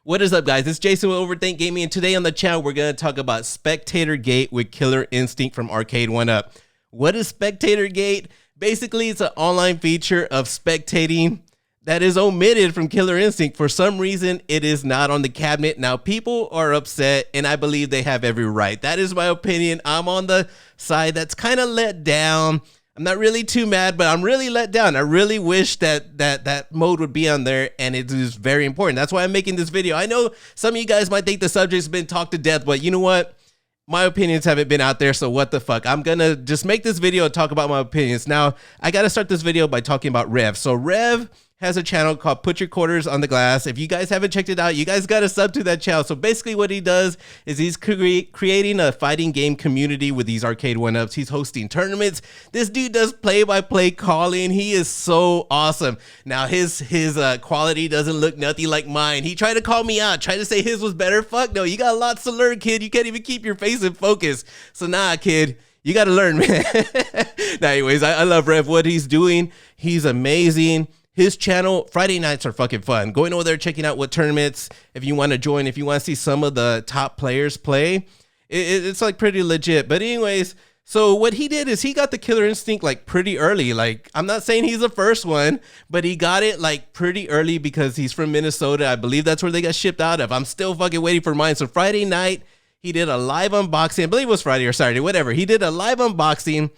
What is up, guys? It's Jason with Overthink Gaming, and today on the channel we're going to talk about Spectator Gate with Killer Instinct from Arcade1up. What is Spectator Gate? Basically, it's an online feature of spectating that is omitted from Killer Instinct. For some reason, it is not on the cabinet. Now, people are upset, and I believe they have every right. That is my opinion. I'm on the side that's kind of let down. I'm not really too mad, but I'm really let down. I really wish that mode would be on there, and it is very important. That's why I'm making this video. I know some of you guys might think the subject's been talked to death, but you know what? My opinions haven't been out there, so what the fuck? I'm gonna just make this video and talk about my opinions. Now, I gotta start this video by talking about Rev. So Rev has a channel called Put Your Quarters on the Glass. If you guys haven't checked it out, you guys gotta sub to that channel. So basically what he does is he's creating a fighting game community with these Arcade1ups. He's hosting tournaments. This dude does play-by-play calling. He is so awesome. Now his quality doesn't look nothing like mine. He tried to call me out, tried to say his was better. Fuck no, you got lots to learn, kid. You can't even keep your face in focus. So nah, kid. You got to learn, man. Now, anyways, I love Rev. What he's doing, he's amazing. His channel, Friday nights are fucking fun. Going over there, checking out what tournaments, if you want to join, if you want to see some of the top players play, it's like pretty legit. But anyways, so what he did is he got the Killer Instinct like pretty early. Like, I'm not saying he's the first one, but he got it like pretty early because he's from Minnesota. I believe that's where they got shipped out of. I'm still fucking waiting for mine. So Friday night, he did a live unboxing. I believe it was Friday or Saturday, whatever. He did a live unboxing.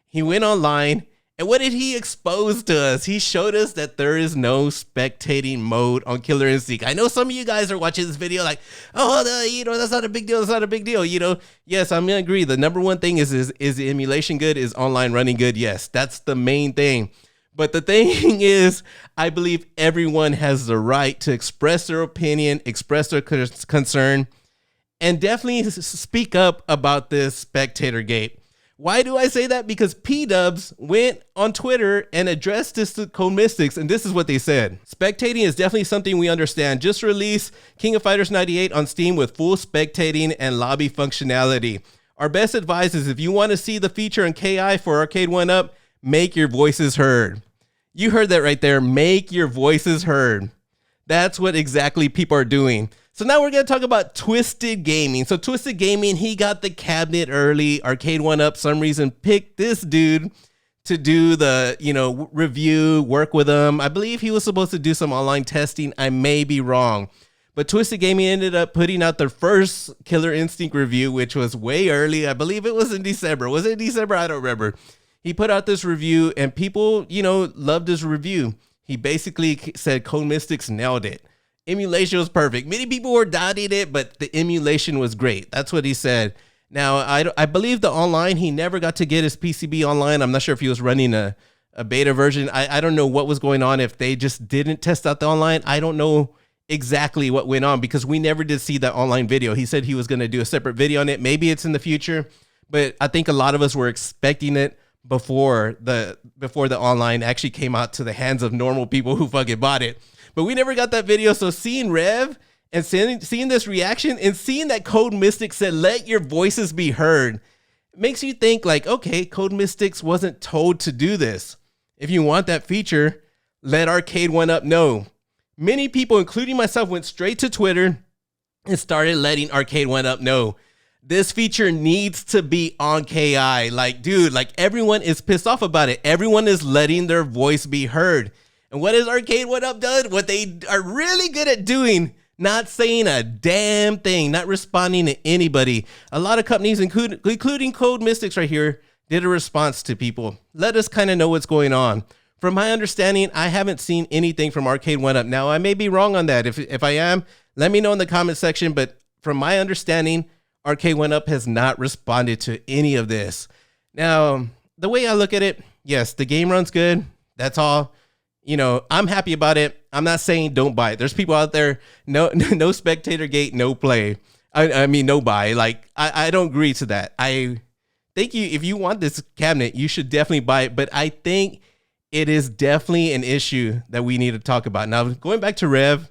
He went online. And what did he expose to us? He showed us that there is no spectating mode on Killer Instinct. I know some of you guys are watching this video like, oh, that's not a big deal. That's not a big deal. Yes, I'm going to agree. The number one thing is the emulation good? Is online running good? Yes, that's the main thing. But the thing is, I believe everyone has the right to express their opinion, express their concern, and definitely speak up about this Spectator Gate. Why do I say that? Because P-Dubs went on Twitter and addressed this to Code Mystics, and this is what they said. Spectating is definitely something we understand. Just release King of Fighters 98 on Steam with full spectating and lobby functionality. Our best advice is if you want to see the feature on KI for Arcade1up, make your voices heard. You heard that right there. Make your voices heard. That's what exactly people are doing. So now we're going to talk about Twisted Gaming. So Twisted Gaming, he got the cabinet early. Arcade1up, some reason, picked this dude to do the, review, work with him. I believe he was supposed to do some online testing. I may be wrong. But Twisted Gaming ended up putting out their first Killer Instinct review, which was way early. I believe it was in December. Was it December? I don't remember. He put out this review, and people, loved his review. He basically said Code Mystics nailed it. Emulation was perfect. Many people were doubting it, but the emulation was great. That's what he said. Now, I believe the online, he never got to get his PCB online. I'm not sure if he was running a beta version. I don't know what was going on, if they just didn't test out the online. I don't know exactly what went on because we never did see that online video. He said he was going to do a separate video on it. Maybe it's in the future, but I think a lot of us were expecting it before the online actually came out to the hands of normal people who fucking bought it. But we never got that video. So seeing Rev and seeing this reaction and seeing that Code Mystics said, let your voices be heard, makes you think like, okay, Code Mystics wasn't told to do this. If you want that feature, let Arcade1up know. Many people, including myself, went straight to Twitter and started letting Arcade1up know. This feature needs to be on KI. Like, dude, like everyone is pissed off about it. Everyone is letting their voice be heard. And what has Arcade1up done? What they are really good at doing, not saying a damn thing, not responding to anybody. A lot of companies, including Code Mystics right here, did a response to people. Let us kind of know what's going on. From my understanding, I haven't seen anything from Arcade1up. Now, I may be wrong on that. If I am, let me know in the comment section. But from my understanding, Arcade1up has not responded to any of this. Now, the way I look at it, yes, the game runs good. That's all. I'm happy about it. I'm not saying don't buy it. There's people out there, no Spectator Gate, no play. I mean, no buy. Like, I don't agree to that. I think if you want this cabinet, you should definitely buy it. But I think it is definitely an issue that we need to talk about. Now, going back to Rev,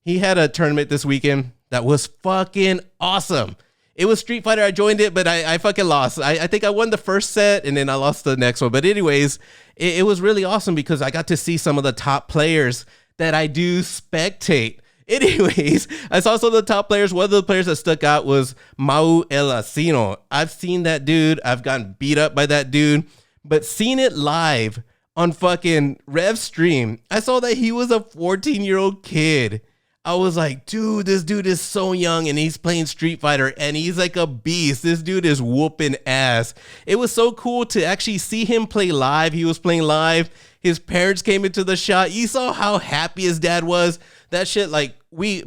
he had a tournament this weekend that was fucking awesome. It was Street Fighter. I joined it, but I fucking lost. I think I won the first set and then I lost the next one. But anyways, it was really awesome because I got to see some of the top players that I do spectate. Anyways, I saw some of the top players. One of the players that stuck out was Mau El Asino. I've seen that dude. I've gotten beat up by that dude. But seeing it live on fucking Rev's stream, I saw that he was a 14-year-old kid. I was like, dude, this dude is so young and he's playing Street Fighter and he's like a beast. This dude is whooping ass. It was so cool to actually see him play live. He was playing live. His parents came into the shot. You saw how happy his dad was. That shit, like,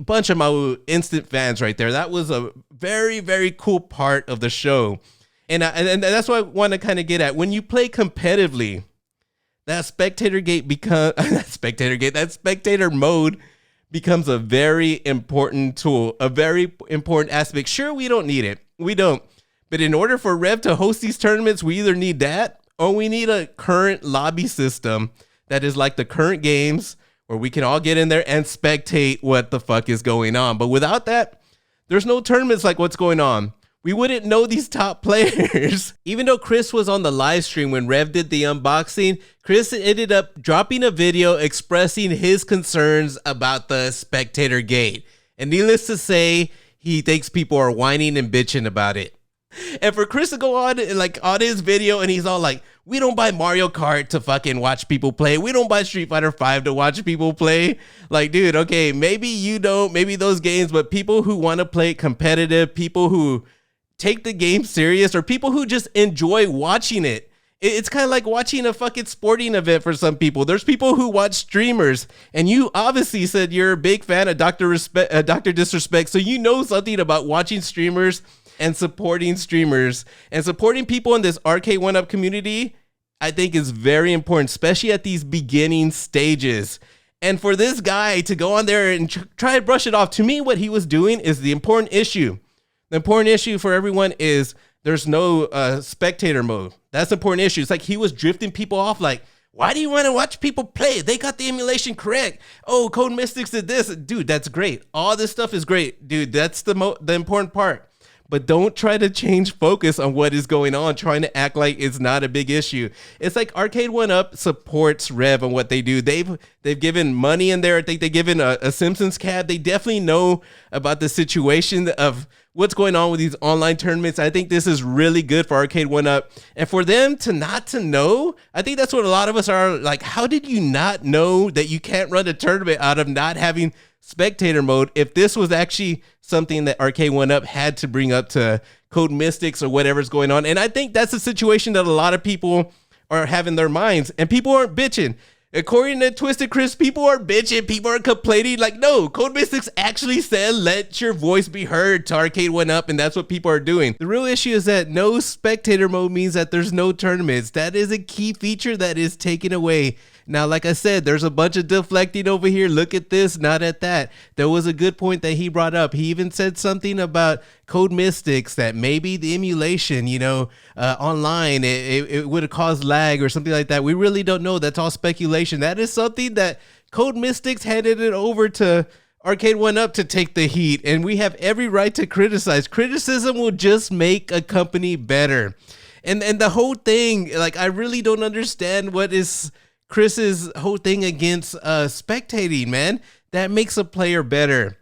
bunch of Mau Instant fans right there. That was a very, very cool part of the show. And that's what I want to kind of get at. When you play competitively, that spectator mode becomes a very important tool, a very important aspect. Sure, we don't need it. We don't. But in order for Rev to host these tournaments, we either need that or we need a current lobby system that is like the current games where we can all get in there and spectate what the fuck is going on. But without that, there's no tournaments like what's going on. We wouldn't know these top players. Even though Chris was on the live stream when Rev did the unboxing, Chris ended up dropping a video expressing his concerns about the spectator gate. And needless to say, he thinks people are whining and bitching about it. And for Chris to go on like on his video and he's all like, we don't buy Mario Kart to fucking watch people play. We don't buy Street Fighter 5 to watch people play. Like, dude, okay, maybe you don't, maybe those games, but people who want to play competitive, people who take the game serious, or people who just enjoy watching it. It's kind of like watching a fucking sporting event for some people. There's people who watch streamers, and you obviously said you're a big fan of Dr. Disrespect, so you know something about watching streamers and supporting streamers and supporting people in this Arcade1up community. I think is very important, especially at these beginning stages. And for this guy to go on there and try to brush it off, to me, what he was doing is the important issue. The important issue for everyone is there's no spectator mode. That's the important issue. It's like he was drifting people off like, why do you want to watch people play? They got the emulation correct. Oh, Code Mystics did this. Dude, that's great. All this stuff is great. Dude, that's the important part. But don't try to change focus on what is going on, trying to act like it's not a big issue. It's like Arcade1up supports Rev on what they do. They've given money in there. I think they've given a Simpsons cab. They definitely know about the situation of what's going on with these online tournaments. I think this is really good for Arcade1up. And for them to not to know, I think that's what a lot of us are like, how did you not know that you can't run a tournament out of not having spectator mode if this was actually something that Arcade1up had to bring up to Code Mystics or whatever's going on? And I think that's a situation that a lot of people are having their minds, and people aren't bitching. According to Twisted Chris, people are bitching, people are complaining. Like, no, Code Mystics actually said, let your voice be heard to Arcade1up, and that's what people are doing. The real issue is that no spectator mode means that there's no tournaments. That is a key feature that is taken away. Now, like I said, there's a bunch of deflecting over here. Look at this, not at that. There was a good point that he brought up. He even said something about Code Mystics, that maybe the emulation, online, it would have caused lag or something like that. We really don't know. That's all speculation. That is something that Code Mystics handed it over to Arcade1up to take the heat, and we have every right to criticize. Criticism will just make a company better. And the whole thing, like, I really don't understand what is Chris's whole thing against spectating, man. That makes a player better.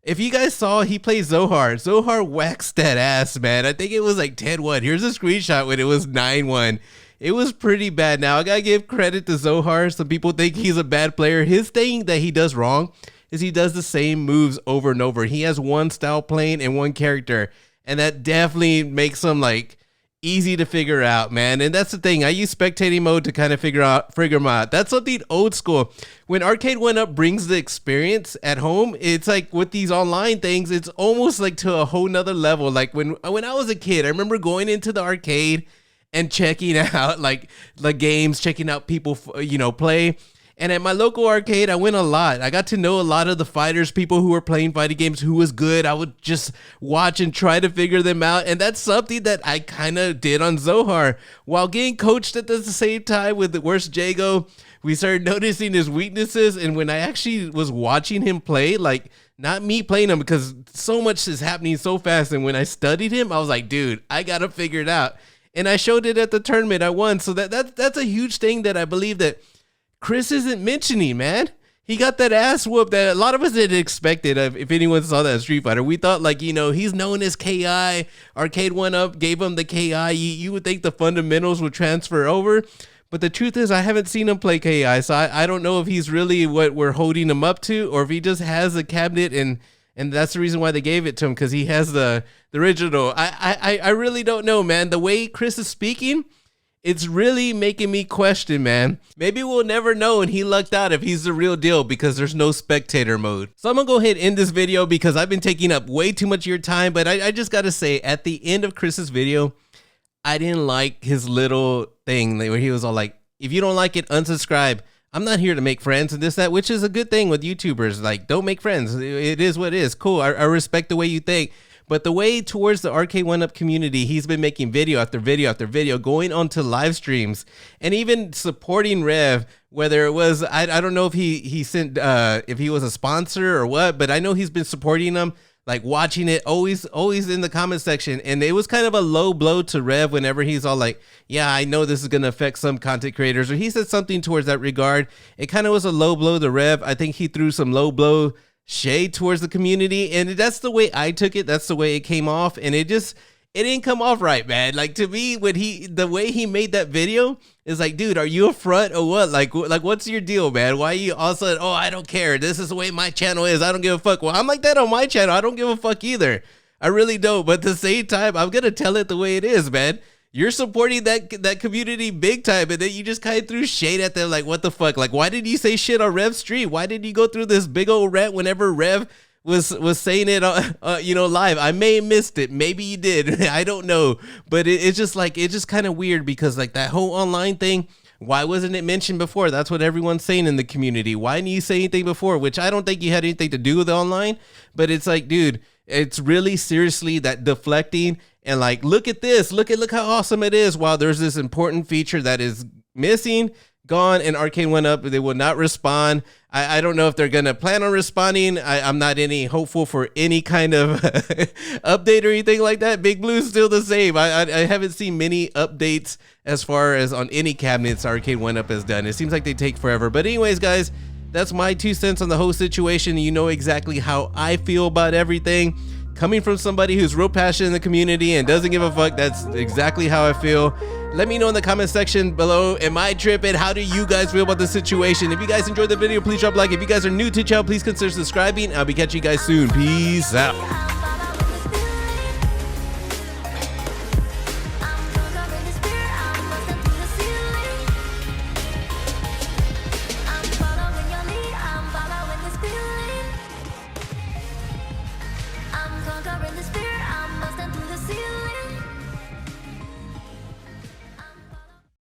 If you guys saw, he played Zohar. Zohar waxed that ass, man. I think it was like 10-1. Here's a screenshot when it was 9-1. It was pretty bad. Now, I gotta give credit to Zohar. Some people think he's a bad player. His thing that he does wrong is he does the same moves over and over. He has one style playing and one character, and that definitely makes him like easy to figure out, man. And that's the thing. I use spectating mode to kind of figure them out. That's something old school. When Arcade1up brings the experience at home, it's like with these online things, it's almost like to a whole nother level. Like when I was a kid, I remember going into the arcade and checking out like the games, checking out people, play. And at my local arcade, I went a lot. I got to know a lot of the fighters, people who were playing fighting games, who was good. I would just watch and try to figure them out. And that's something that I kind of did on Zohar. While getting coached at the same time with the worst Jago, we started noticing his weaknesses. And when I actually was watching him play, like, not me playing him, because so much is happening so fast. And when I studied him, I was like, dude, I got to figure it out. And I showed it at the tournament. I won. So that's a huge thing that I believe that Chris isn't mentioning, man. he got that ass whoop that a lot of us didn't expect it. If anyone saw that Street Fighter, we thought like, you know, he's known as KI. Arcade1up gave him the KI. You would think the fundamentals would transfer over. But the truth is, I haven't seen him play KI, so I don't know if he's really what we're holding him up to, or if he just has a cabinet and that's the reason why they gave it to him, because he has the original. I really don't know, man. The way Chris is speaking, it's really making me question, man. Maybe we'll never know and he lucked out if he's the real deal because there's no spectator mode. So I'm gonna go ahead and end this video because I've been taking up way too much of your time, but I just gotta say, at the end of Chris's video, I didn't like his little thing where he was all like, if you don't like it, unsubscribe. I'm not here to make friends and this, that, which is a good thing with YouTubers. Like, don't make friends. It is what it is. Cool. I respect the way you think. But the way towards the Arcade1up community, he's been making video after video after video, going onto live streams and even supporting Rev, whether it was, I don't know if he sent, if he was a sponsor or what, but I know he's been supporting them. Like watching it, always in the comment section. And it was kind of a low blow to Rev whenever he's all like, yeah, I know this is going to affect some content creators, or he said something towards that regard. It kind of was a low blow to Rev. I think he threw some low blow shade towards the community, and that's the way I took it. That's the way it came off, and it didn't come off right, man. Like, to me, when the way he made that video is like, dude, are you a front or what? Like what's your deal, man? Why are you all of a sudden, oh, I don't care, this is the way my channel is, I don't give a fuck? Well, I'm like that on my channel. I don't give a fuck either. I really don't. But at the same time, I'm gonna tell it the way it is, man. You're supporting that community big time, and then you just kind of threw shade at them. Like, what the fuck? Like, why did you say shit on Rev's stream? Why did you go through this big old rant whenever Rev was saying it, you know, live? I may have missed it. Maybe you did. I don't know. But it's just like, it's just kind of weird because like that whole online thing, why wasn't it mentioned before? That's what everyone's saying in the community. Why didn't you say anything before? Which I don't think you had anything to do with the online, but it's like, dude, it's really seriously that deflecting and like, look at this, look how awesome it is. While there's this important feature that is missing, gone, and Arcade1up, they will not respond. I don't know if they're gonna plan on responding. I'm not any hopeful for any kind of update or anything like that. Big Blue's still the same. I haven't seen many updates as far as on any cabinets Arcade1up has done. It seems like they take forever. But anyways, guys, that's my 2 cents on the whole situation. You know exactly how I feel about everything. Coming from somebody who's real passionate in the community and doesn't give a fuck, that's exactly how I feel. Let me know in the comment section below, am I tripping? How do you guys feel about the situation? If you guys enjoyed the video, please drop a like. If you guys are new to the channel, please consider subscribing. I'll be catching you guys soon. Peace out. Conquering the spirit.